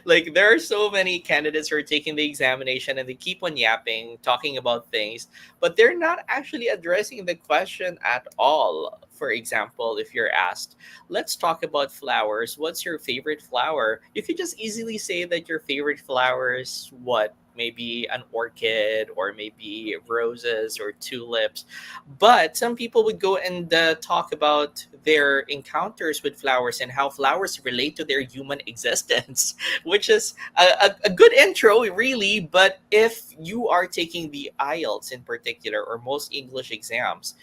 Like there are so many candidates who are taking the examination and they keep on yapping, talking about things, but they're not actually addressing the question at all. For example, if you're asked, let's talk about flowers. What's your favorite flower? You could just easily say that your favorite flower is what? Maybe an orchid or maybe roses or tulips, but some people would go and talk about their encounters with flowers and how flowers relate to their human existence, which is a good intro, really. But if you are taking the IELTS in particular or most English exams,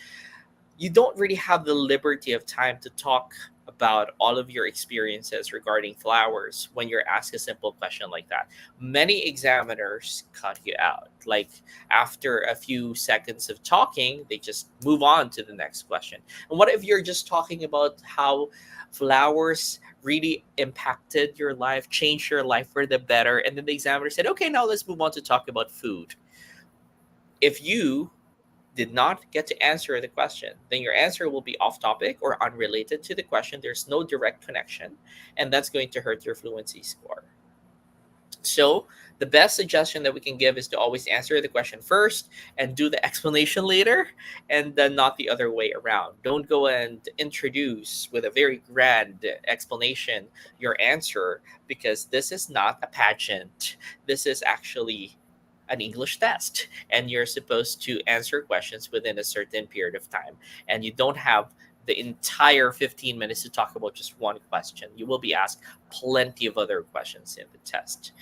you don't really have the liberty of time to talk about all of your experiences regarding flowers when you're asked a simple question like that. Many examiners cut you out. Like after a few seconds of talking, they just move on to the next question. And what if you're just talking about how flowers really impacted your life, changed your life for the better, and then the examiner said, okay, now let's move on to talk about food. If you did not get to answer the question, then your answer will be off topic or unrelated to the question. There's no direct connection, and that's going to hurt your fluency score. So, the best suggestion that we can give is to always answer the question first and do the explanation later, and then not the other way around. Don't go and introduce with a very grand explanation your answer, because this is not a pageant. This is actually an English test, and you're supposed to answer questions within a certain period of time. And you don't have the entire 15 minutes to talk about just one question. You will be asked plenty of other questions in the test.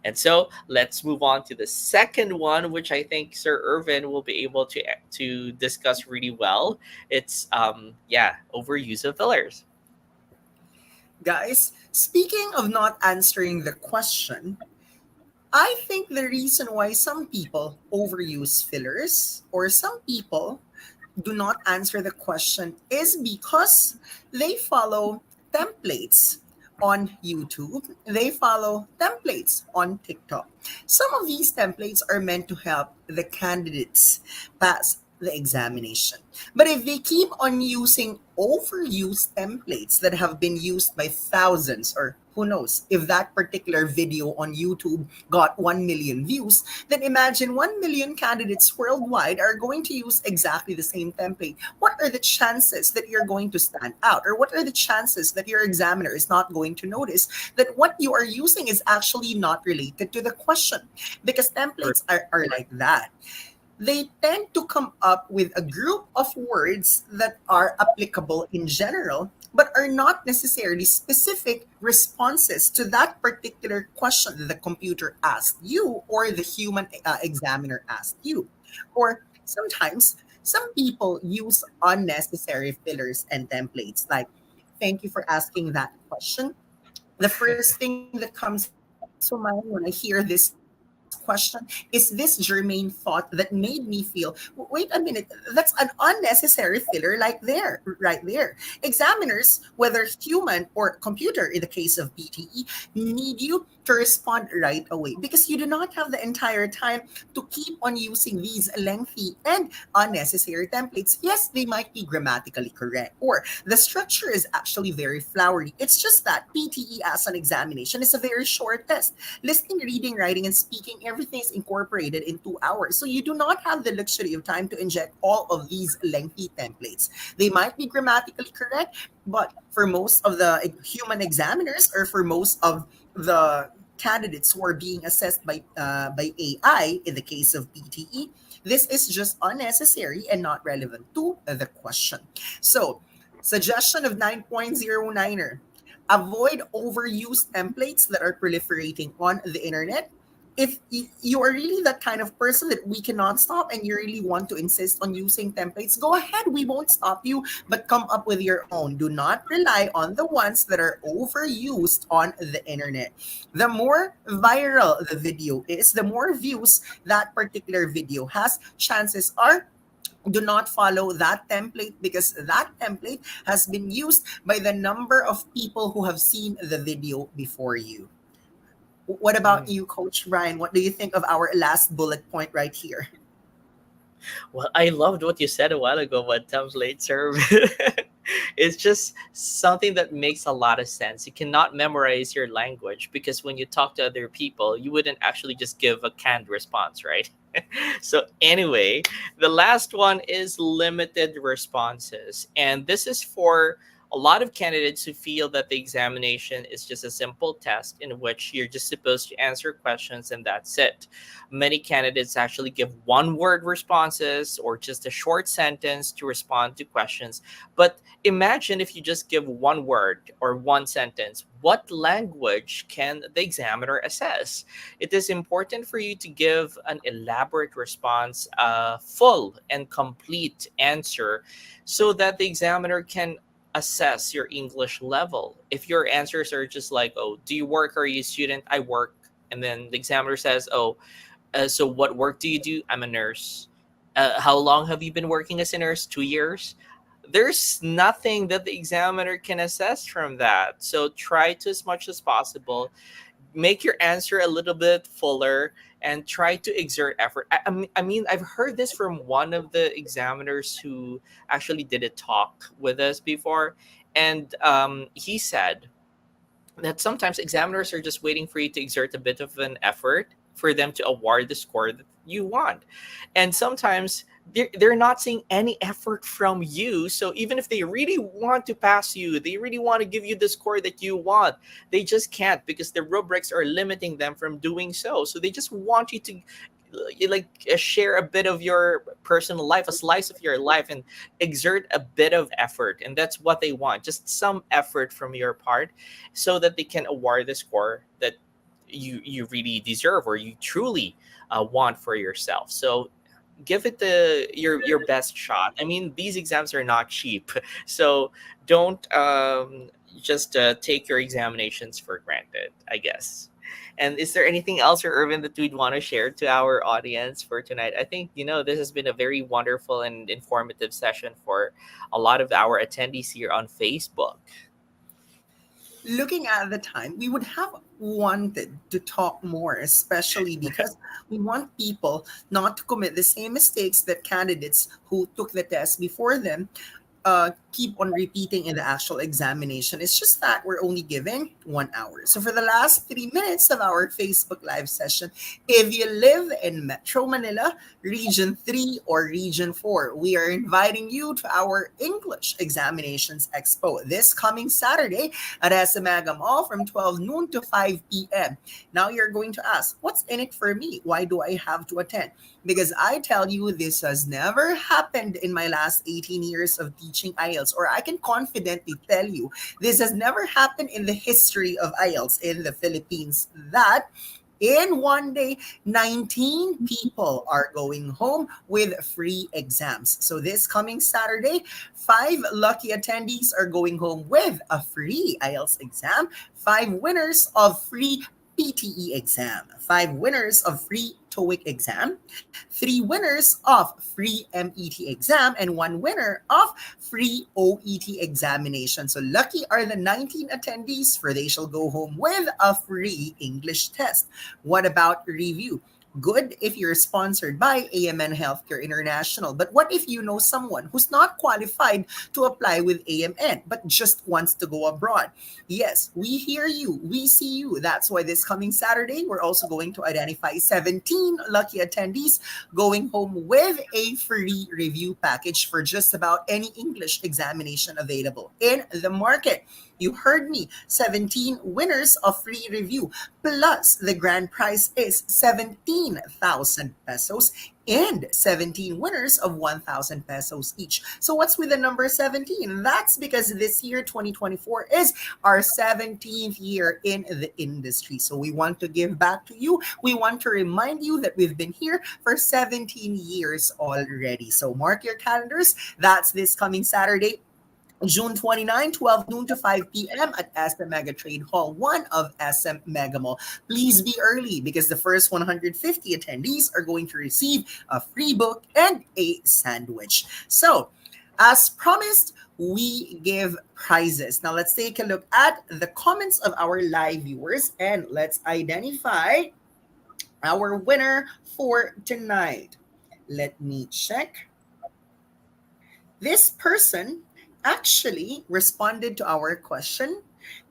And so let's move on to the second one, which I think Sir Irvin will be able to discuss really well. It's overuse of fillers. Guys, speaking of not answering the question, I think the reason why some people overuse fillers or some people do not answer the question is because they follow templates on YouTube, they follow templates on TikTok. Some of these templates are meant to help the candidates pass the examination. But if they keep on using overused templates that have been used by thousands, or who knows, if that particular video on YouTube got 1 million views, then imagine 1 million candidates worldwide are going to use exactly the same template. What are the chances that you're going to stand out? Or what are the chances that your examiner is not going to notice that what you are using is actually not related to the question? Because templates are like that. They tend to come up with a group of words that are applicable in general, but are not necessarily specific responses to that particular question that the computer asked you or the human examiner asked you. Or sometimes some people use unnecessary fillers and templates like, thank you for asking that question. The first thing that comes to mind when I hear this filler is question, is this germane thought that made me feel, wait a minute, that's an unnecessary filler right there. Examiners, whether human or computer in the case of PTE, need you to respond right away because you do not have the entire time to keep on using these lengthy and unnecessary templates. Yes, they might be grammatically correct or the structure is actually very flowery. It's just that PTE as an examination is a very short test. Listening, reading, writing, and speaking, everything is incorporated in 2 hours. So you do not have the luxury of time to inject all of these lengthy templates. They might be grammatically correct, but for most of the human examiners or for most of the candidates who are being assessed by AI in the case of PTE, this is just unnecessary and not relevant to the question. So, suggestion of 9.09er: avoid overused templates that are proliferating on the internet. If you are really that kind of person that we cannot stop and you really want to insist on using templates, go ahead. We won't stop you, but come up with your own. Do not rely on the ones that are overused on the internet. The more viral the video is, the more views that particular video has, chances are do not follow that template because that template has been used by the number of people who have seen the video before you. What about Mm. you, Coach Brian? What do you think of our last bullet point right here? Well, I loved what you said a while ago about template serve. It's just something that makes a lot of sense. You cannot memorize your language because when you talk to other people, you wouldn't actually just give a canned response, right? So, anyway, the last one is limited responses. And this is for a lot of candidates who feel that the examination is just a simple test in which you're just supposed to answer questions and that's it. Many candidates actually give one word responses or just a short sentence to respond to questions. But imagine if you just give one word or one sentence, what language can the examiner assess? It is important for you to give an elaborate response, a full and complete answer, so that the examiner can assess your English level. If your answers are just like, oh, do you work? Are you a student? I work. And then the examiner says, oh, so what work do you do? I'm a nurse. How long have you been working as a nurse? 2 years. There's nothing that the examiner can assess from that. So try to, as much as possible, make your answer a little bit fuller and try to exert effort. I mean, I've heard this from one of the examiners who actually did a talk with us before. And he said that sometimes examiners are just waiting for you to exert a bit of an effort for them to award the score that you want. And sometimes they're not seeing any effort from you. So even if they really want to pass you, they really want to give you the score that you want, they just can't because the rubrics are limiting them from doing so. So they just want you to share a bit of your personal life, a slice of your life, and exert a bit of effort. And that's what they want, just some effort from your part so that they can award the score that you really deserve or you truly want for yourself. So give it your best shot. I mean, these exams are not cheap, so don't just take your examinations for granted, I guess. And is there anything else, or Irvin, that we'd want to share to our audience for tonight? I think this has been a very wonderful and informative session for a lot of our attendees here on Facebook. Looking at the time, we would have wanted to talk more, especially because we want people not to commit the same mistakes that candidates who took the test before them keep on repeating in the actual examination. It's just that we're only given 1 hour. So for the last 3 minutes of our Facebook Live session, if you live in Metro Manila, Region 3 or Region 4, we are inviting you to our English Examinations Expo this coming Saturday at Esamaga Mall from 12 noon to 5 p.m. Now you're going to ask, what's in it for me? Why do I have to attend? Because I tell you, this has never happened in my last 18 years of teaching IELTS, or I can confidently tell you, this has never happened in the history of IELTS in the Philippines that in one day, 19 people are going home with free exams. So this coming Saturday, 5 lucky attendees are going home with a free IELTS exam. 5 winners of free PTE exam, 5 winners of free TOEIC exam, 3 winners of free MET exam, and 1 winner of free OET examination. So lucky are the 19 attendees, for they shall go home with a free English test. What about review? Good if you're sponsored by AMN Healthcare International. But what if you know someone who's not qualified to apply with AMN but just wants to go abroad? Yes, we hear you. We see you. That's why this coming Saturday, we're also going to identify 17 lucky attendees going home with a free review package for just about any English examination available in the market. You heard me. 17 winners of free review. Plus, the grand prize is 17,000 pesos and 17 winners of 1,000 pesos each. So what's with the number 17? That's because this year, 2024, is our 17th year in the industry. So we want to give back to you. We want to remind you that we've been here for 17 years already. So mark your calendars. That's this coming Saturday, June 29, 12 noon to 5 p.m. at SM Mega Trade Hall 1 of SM Mega Mall. Please be early because the first 150 attendees are going to receive a free book and a sandwich. So, as promised, we give prizes. Now, let's take a look at the comments of our live viewers and let's identify our winner for tonight. Let me check. This person actually responded to our question,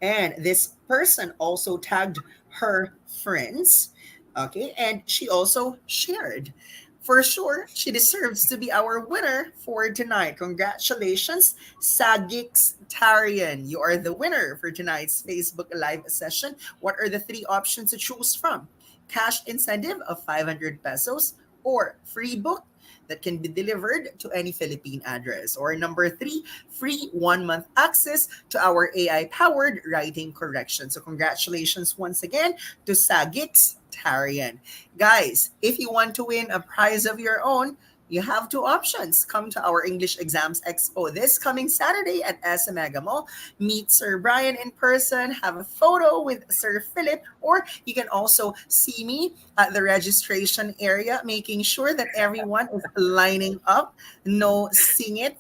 and this person also tagged her friends. Okay, and she also shared. For sure, she deserves to be our winner for tonight. Congratulations, Sagix Tarian. You are the winner for tonight's Facebook Live session. What are the 3 options to choose from? Cash incentive of 500 pesos or free book that can be delivered to any Philippine address. Or number 3, free 1 month access to our AI-powered writing correction. So congratulations once again to Sagix Tarian. Guys, if you want to win a prize of your own, you have 2 options. Come to our English Exams Expo this coming Saturday at SM Mega Mall. Meet Sir Brian in person, have a photo with Sir Philip, or you can also see me at the registration area, making sure that everyone is lining up. No singits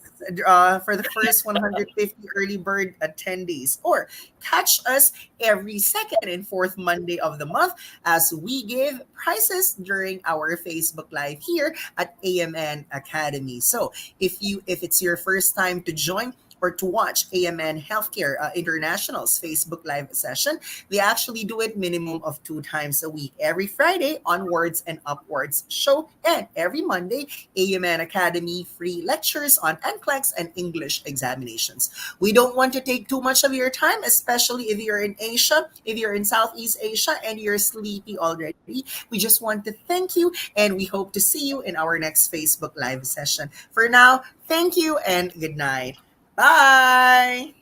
for the first 150 early bird attendees. Or catch us every second and fourth Monday of the month as we give prizes during our Facebook Live here at AMN Academy. So if it's your first time to join or to watch AMN Healthcare International's Facebook Live session, they actually do it minimum of 2 times a week, every Friday onwards and upwards show, and every Monday, AMN Academy free lectures on NCLEX and English examinations. We don't want to take too much of your time, especially if you're in Asia, if you're in Southeast Asia and you're sleepy already. We just want to thank you, and we hope to see you in our next Facebook Live session. For now, thank you and good night. Bye.